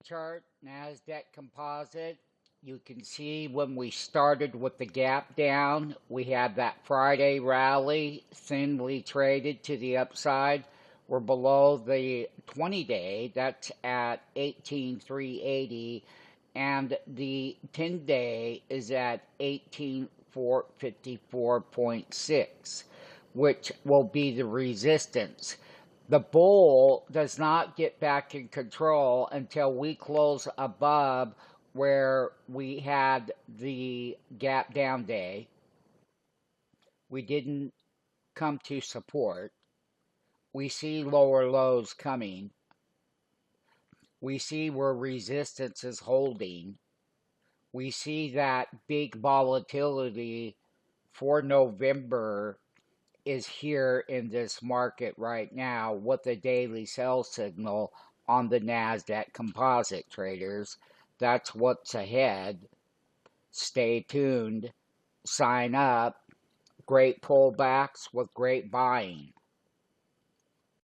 chart, Nasdaq Composite. You can see when we started with the gap down, we had that Friday rally, thinly traded to the upside. We're below the 20-day, that's at 18,380, and the 10-day is at 18,454.6, which will be the resistance. The bull does not get back in control until we close above where we had the gap down day. We didn't come to support. We see lower lows coming. We see where resistance is holding. We see that big volatility for November is here in this market right now with a daily sell signal on the Nasdaq Composite traders. That's what's ahead. Stay tuned. Sign up. Great pullbacks with great buying.